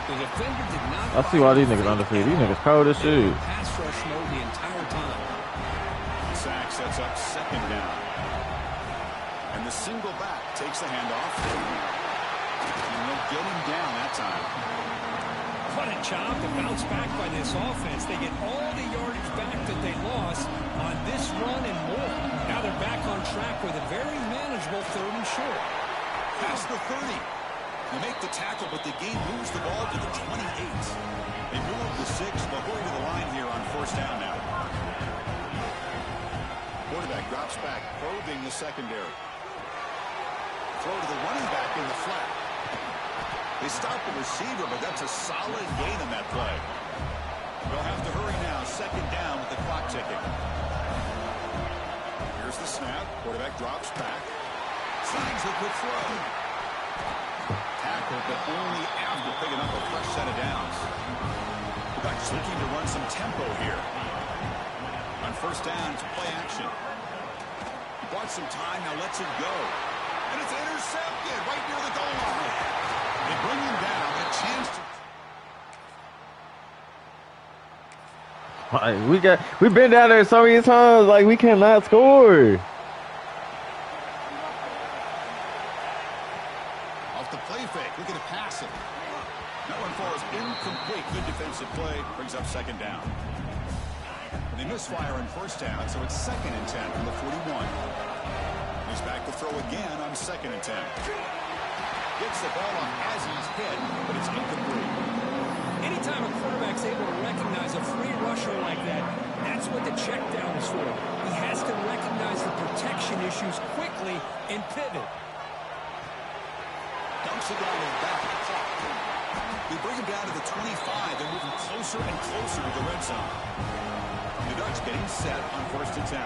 The defender did not. I see why these niggas undefeated. These niggas cold as shit. Pass rush mode the entire time. The sack sets up second down. And the single back takes the handoff. And they'll get him down that time. What a job to bounce back by this offense. They get all the yardage back that they lost on this run and more. Now they're back on track with a very manageable 3rd and short. Past the 30. They make the tackle, but the game moves the ball to the 28. They move the 6. They'll hurry to the line here on first down now. Quarterback drops back, probing the secondary. Throw to the running back in the flat. They stop the receiver, but that's a solid gain on that play. They'll have to hurry now. Second down with the clock ticking. Here's the snap. Quarterback drops back. Signs a good throw. Tackle, but only after picking up a fresh set of downs. Quarterback's looking to run some tempo here. On first down, it's play action. He bought some time, now lets it go. And it's intercepted right near the goal line. They bring him down, a chance to... We've been down there so many times, like we cannot score. Off the play fake, looking to pass it. That one falls incomplete. Good defensive play, brings up second down. And they misfire on first down, so it's 2nd and 10 from the 41. He's back to throw again on 2nd and 10. Gets the ball on Azzy's head, but it's incomplete. Anytime a quarterback's able to recognize a free rusher like that, that's what the check down is for. He has to recognize the protection issues quickly and pivot. Dumps it down his back. They bring him down to the 25 and moving closer and closer to the red zone. The Ducks getting set on 1st and 10.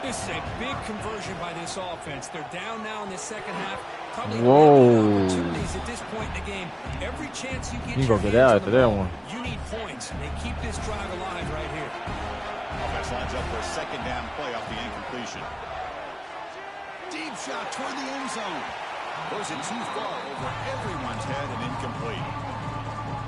This is a big conversion by this offense. They're down now in the second half. Probably opportunities at this point in the game. Every chance you get, you gonna get out after that one. You need points. They keep this drive alive right here. Offense lines up for a second down play off the incompletion. Deep shot toward the end zone. Goes it too far over everyone's head and incomplete.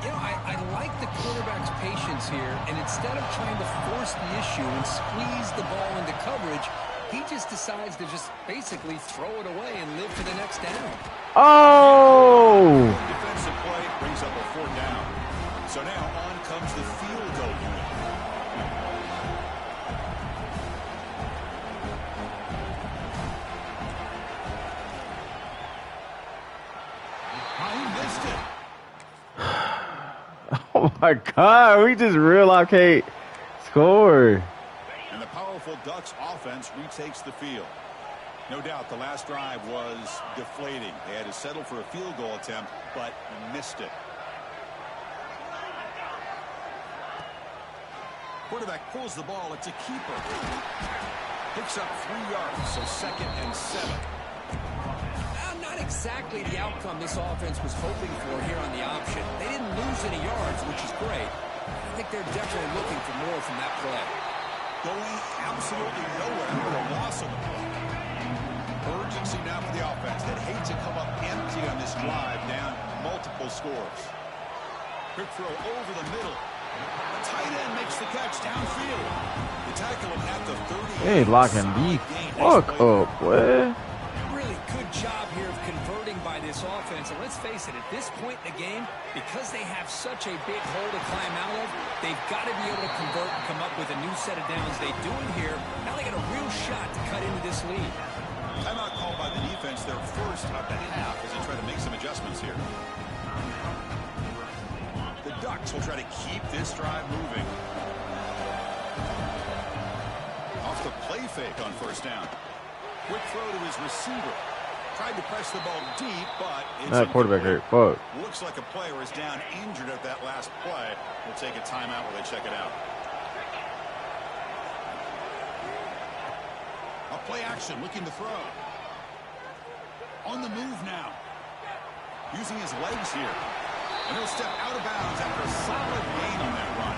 You know, I like the quarterback's patience here, and instead of trying to force the issue and squeeze the ball into coverage, he just decides to just basically throw it away and live for the next down. Oh! Defensive play brings up a 4th down. So now on comes the field goal unit. He missed it. Oh my God, we just realized can't score. And the powerful Ducks offense retakes the field. No doubt the last drive was deflating. They had to settle for a field goal attempt, but missed it. Quarterback pulls the ball. It's a keeper. Picks up 3 yards, so 2nd and 7. Not exactly the outcome this offense was hoping for here on the option. They didn't lose any yards, which is great. I think they're definitely looking for more from that play. Going absolutely nowhere with a loss on the play. Urgency now for the offense. They'd hate to come up empty on this drive, down multiple scores. Quick throw over the middle. The tight end makes the catch downfield. The tackle him at the 30. Hey, locking the fuck up, boy. Really good job here of converting by this offense. And let's face it, at this point in the game, because they have such a big hole to climb out of, they've got to be able to convert and come up with a new set of downs. They do it here. Now they got a real shot to cut into this lead. Timeout called by the defense, their first of the half, as they try to make some adjustments here. The Ducks will try to keep this drive moving. Off the play fake on first down. Quick throw to his receiver. Tried to press the ball deep, but it's that quarterback hurt. Fuck. Looks like a player is down injured at that last play. We'll take a timeout while they check it out. A play action, looking to throw. On the move now. Using his legs here. And he'll step out of bounds after a solid gain on that run.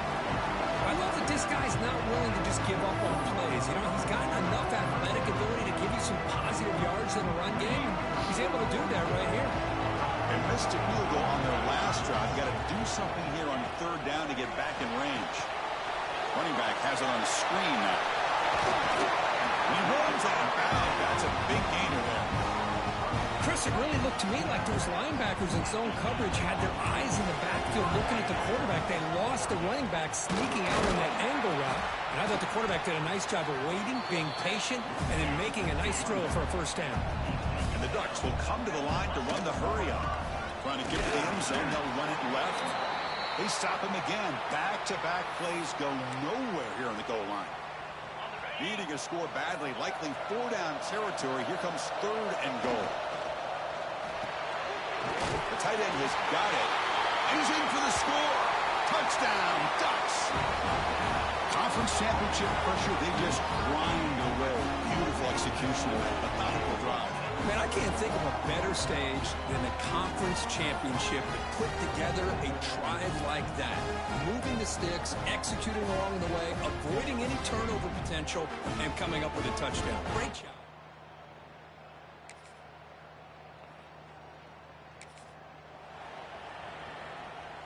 I love that this guy's not willing to just give up on plays. You know, he's got enough athletic ability to give you some positive yards in a run game. He's able to do that right here. They missed a field goal on their last drive. Got to do something here on 3rd down to get back in range. Running back has it on the screen now. He runs out of bounds. That's a big gainer there. Chris, it really looked to me like those linebackers in zone coverage had their eyes in the backfield looking at the quarterback. They lost the running back sneaking out on that angle route. And I thought the quarterback did a nice job of waiting, being patient, and then making a nice throw for a first down. And the Ducks will come to the line to run the hurry up. Trying to get to the end zone, they'll run it left. They stop him again. Back-to-back plays go nowhere here on the goal line. Needing a score badly, likely 4-down territory. Here comes 3rd and goal. The tight end has got it. And he's in for the score. Touchdown, Ducks. Conference championship pressure, they just grind away. Beautiful execution of that methodical drive. Man, I can't think of a better stage than the conference championship to put together a drive like that. Moving the sticks, executing along the way, avoiding any turnover potential, and coming up with a touchdown. Great job.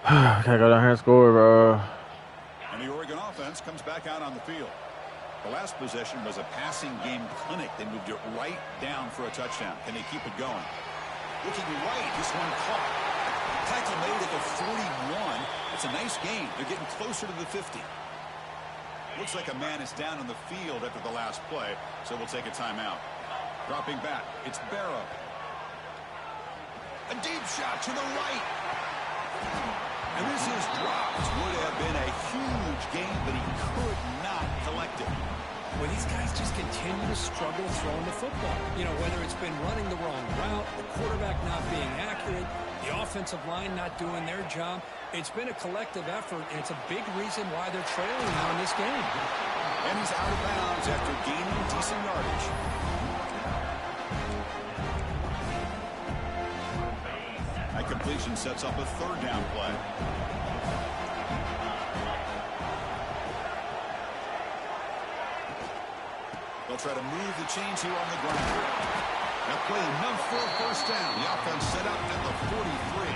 Gotta go down here and score, bro. And the Oregon offense comes back out on the field. The last possession was a passing game clinic. They moved it right down for a touchdown. Can they keep it going? Looking right, this one caught. Tackle made at the 41. It's a nice gain. They're getting closer to the 50. Looks like a man is down on the field after the last play, so we'll take a timeout. Dropping back, it's Barrow. A deep shot to the right. And this is dropped. Would have been a huge gain, but he could not collect it. Well, these guys just continue to struggle throwing the football. You know, whether it's been running the wrong route, the quarterback not being accurate, the offensive line not doing their job. It's been a collective effort, and it's a big reason why they're trailing now in this game. And he's out of bounds after gaining decent yardage. That completion sets up a 3rd down play. They'll try to move the chains here on the ground. They'll play enough for a first down. The offense set up at the 43.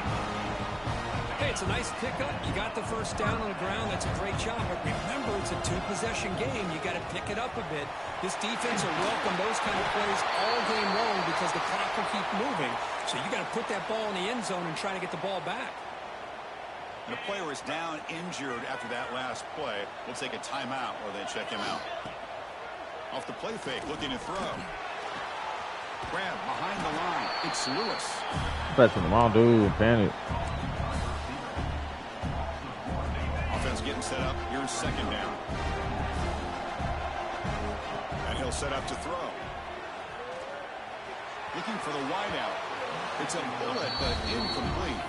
Hey, it's a nice pickup. You got the first down on the ground. That's a great job. But remember, it's a 2-possession game. You got to pick it up a bit. This defense will welcome those kind of plays all game long because the clock will keep moving. So you got to put that ball in the end zone and try to get the ball back. And a player is down injured after that last play. We'll take a timeout while they check him out. Off the play fake, looking to throw. Grab behind the line. It's Lewis. That's from the wrong dude. Panic. Offense getting set up. Here's 2nd down. And he'll set up to throw. Looking for the wideout. It's a bullet, but incomplete.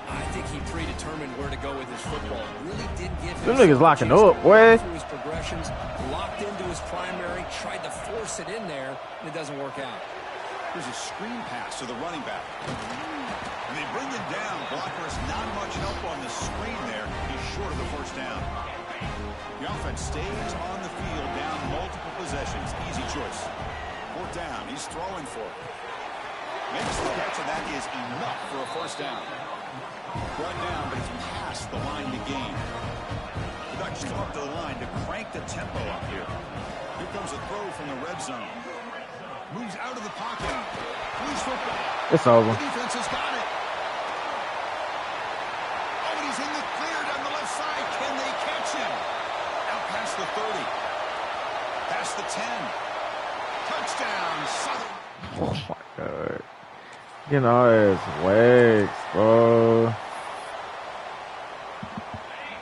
I think he predetermined where to go with his football. Really didn't give him. Them niggas locking up, boy. Through his progressions, locked into his primary, tried to force it in there, and it doesn't work out. Here's a screen pass to the running back. And they bring him down. Blocker has not much help on the screen there. He's short of the first down. The offense stays on the field, down multiple possessions. Easy choice. Fourth down. He's throwing for it. Makes the catch, and that is enough for a first down. Brought down, but it's past the line to gain. The Ducks come up to the line to crank the tempo up here. Here comes a throw from the red zone. Moves out of the pocket. Loose football. It's over. The defense has got it. Oh, and he's in the clear down the left side. Can they catch him? Out past the 30. Past the 10. Touchdown, Southern. Oh, my God. Getting all his legs, bro.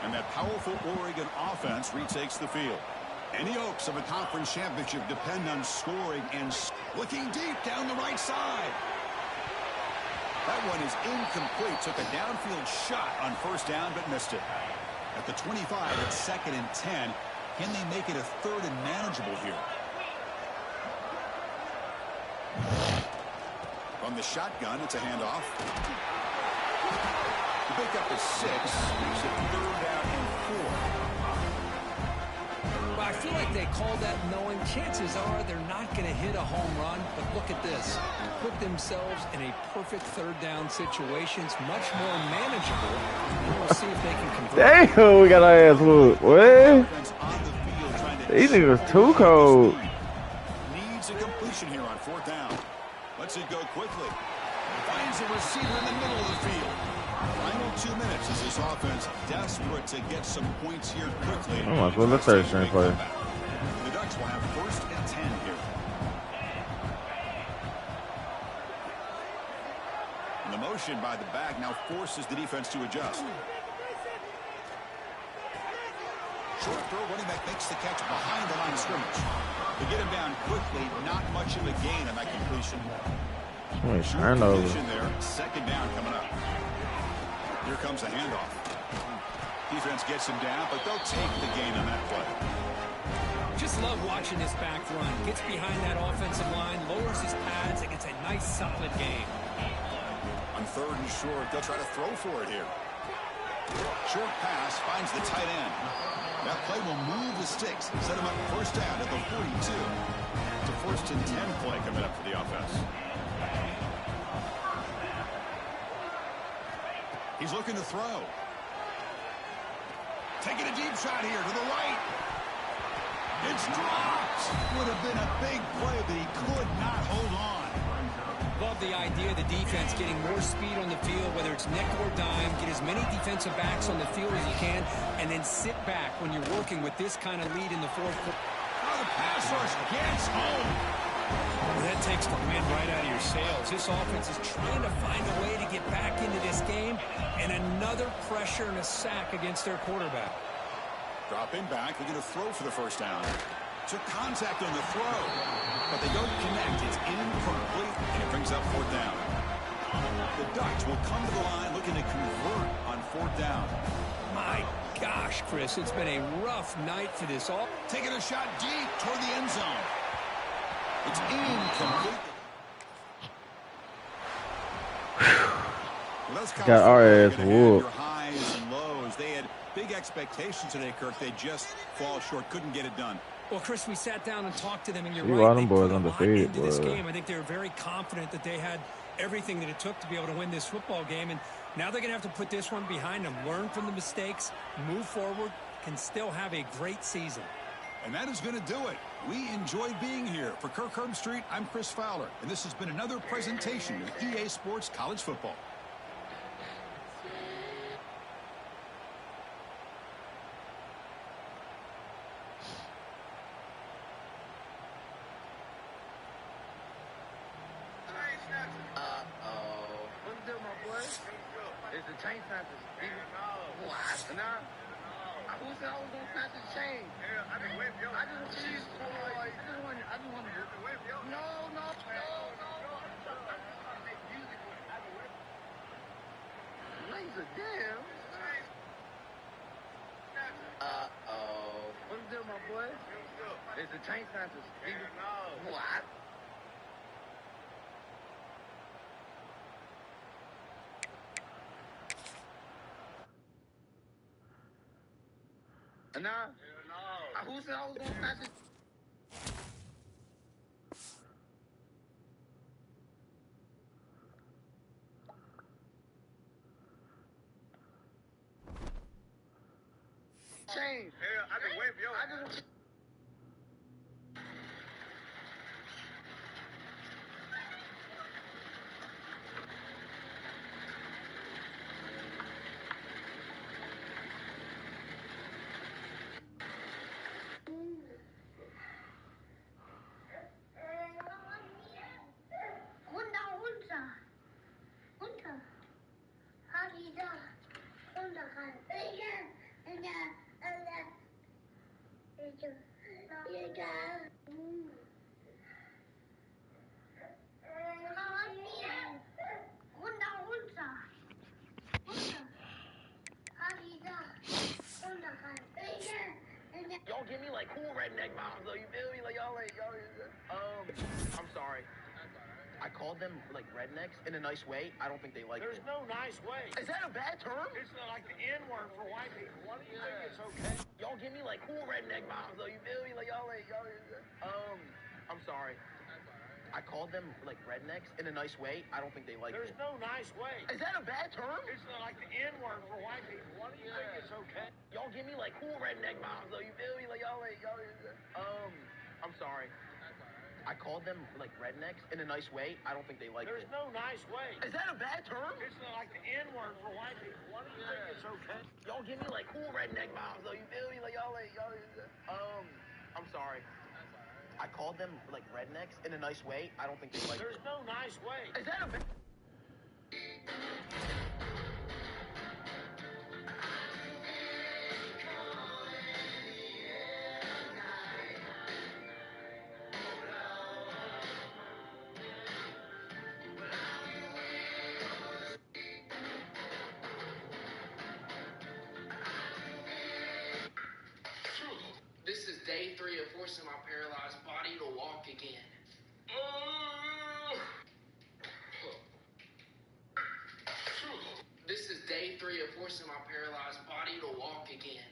And that powerful Oregon offense retakes the field. Any hopes of a conference championship depend on scoring and looking deep down the right side. That one is incomplete. Took a downfield shot on first down, but missed it. At the 25, it's 2nd and 10. Can they make it a 3rd and manageable here? From the shotgun, it's a handoff. The pickup is 6. Makes it 3rd down and 4. Well, I feel like they called that knowing chances are they're not going to hit a home run, but look at this. Put themselves in a perfect 3rd down situation. It's much more manageable. We'll see if they can convert. Damn, we got our ass whooped. What? These niggas too cold. Needs a completion here on 4th down. Lets it go quickly. Finds a receiver in the middle of the field. Final 2 minutes as this offense desperate to get some points here quickly. Oh my God, let's start string play. The Ducks will have 1st and 10 here. And the motion by the back now forces the defense to adjust. Short throw, running back makes the catch behind the line of scrimmage. They get him down quickly, not much of a gain on that completion. Turn over. There, 2nd down coming up. Here comes a handoff. Defense gets him down, but they'll take the gain on that play. Just love watching this back run. Gets behind that offensive line, lowers his pads, and gets a nice solid gain. On 3rd and short, they'll try to throw for it here. Short pass finds the tight end. That play will move the sticks, set him up 1st down at the 42. It's a 1st and 10 play coming up for the offense. He's looking to throw. Taking a deep shot here to the right. It's dropped. Would have been a big play, but he could not hold on. Love the idea of the defense getting more speed on the field, whether it's nickel or dime, get as many defensive backs on the field as you can, and then sit back when you're working with this kind of lead in the 4th quarter. Now the pass rush gets home. Well, that takes the wind right out of your sails. This offense is trying to find a way to get back into this game, and another pressure and a sack against their quarterback. Dropping back, they're going to throw for the 1st down. Took contact on the throw, but they don't connect. It's incomplete, and it brings up 4th down. The Ducks will come to the line looking to convert on 4th down. My gosh, Chris, it's been a rough night for this all. Taking a shot deep toward the end zone. It's incomplete. Got our ass whooped. Highs and lows. They had big expectations today, Kirk. They just fall short. Couldn't get it done. Well, Chris, we sat down and talked to them, and you're See, right. them They boys put a lot undefeated, into this boy. game. I think they were very confident that they had everything that it took to be able to win this football game, and now they're going to have to put this one behind them, learn from the mistakes, move forward, can still have a great season. And that is going to do it. We enjoyed being here. For Kirk Herbstreit, I'm Chris Fowler, and this has been another presentation of EA Sports College Football. Is the chain snatchers even? What? Nah. Who said I was gonna snatch the chain? Yeah, I just whip yo. I just want to. No. my boy? It's the chain snatchers. No. What? Nah. No. Who said I was gonna snatch it? Chain. Yeah, I can whip your I just. Y'all give me like cool redneck vibes though, you feel me? Like y'all I'm sorry. I called them like rednecks in a nice way. I don't think they like There's it. no nice way. Is that a bad term? It's like the N-word for white people. Why do you think it's okay? Y'all give me like cool redneck vibes though, you feel me? Like y'all I'm sorry. I called them like rednecks in a nice way. I don't think they like There's it. no nice way. Is that a bad term? It's like the N-word for white people. Why do you think it's okay? Y'all give me like cool redneck vibes though, you feel me? Like y'all I'm sorry. I called them like rednecks in a nice way. I don't think they like There's it. no nice way. Is that a bad term? It's like the N-word for white people. Why do you think it's okay? Y'all give me like cool redneck vibes though, you feel me? Like y'all I'm sorry. I called them like rednecks in a nice way. I don't think they like it. There's no nice way. Is that a bad... This is day 3 of forcing my paralyzed body to walk again. This is day 3 of forcing my paralyzed body to walk again.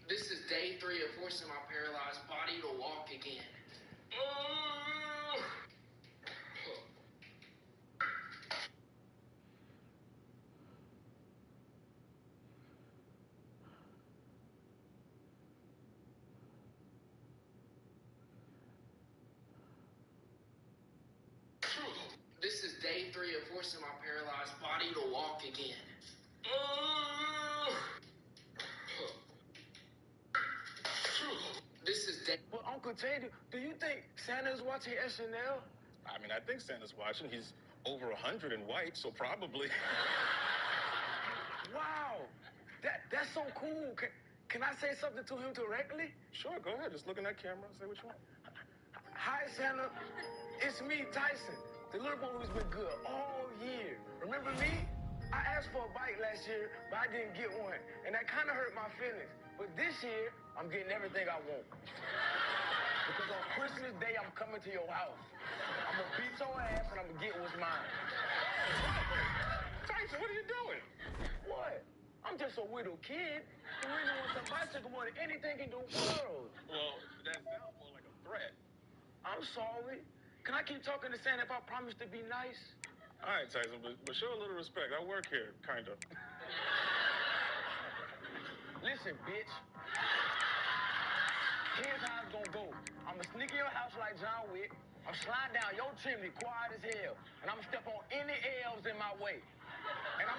This is day 3 of forcing my paralyzed body to walk again. This is day 3 of forcing my paralyzed body to walk again. This is day... Well, Uncle Tate, do you think Santa's watching SNL? I mean, I think Santa's watching. He's over 100 and white, so probably. Wow, that's so cool. Can I say something to him directly? Sure, go ahead. Just look in that camera and say what you want. Hi, Santa. It's me, Tyson, the little boy who's been good all year. Remember me? I asked for a bike last year, but I didn't get one, and that kind of hurt my feelings. But this year, I'm getting everything I want. Because on Christmas Day, I'm coming to your house. I'm gonna beat your ass, and I'm gonna get what's mine. Tyson, what are you doing? What? I'm just a widow kid who really wants a bicycle more than anything in the world. Well, that sounds more like a threat. I'm sorry. Can I keep talking to Santa if I promise to be nice? All right, Tyson, but show a little respect. I work here, kind of. Listen, bitch. Here's how it's gonna go. I'm gonna sneak in your house like John Wick. I'm sliding down your chimney quiet as hell. And I'm gonna step on any elves in my way. And I'm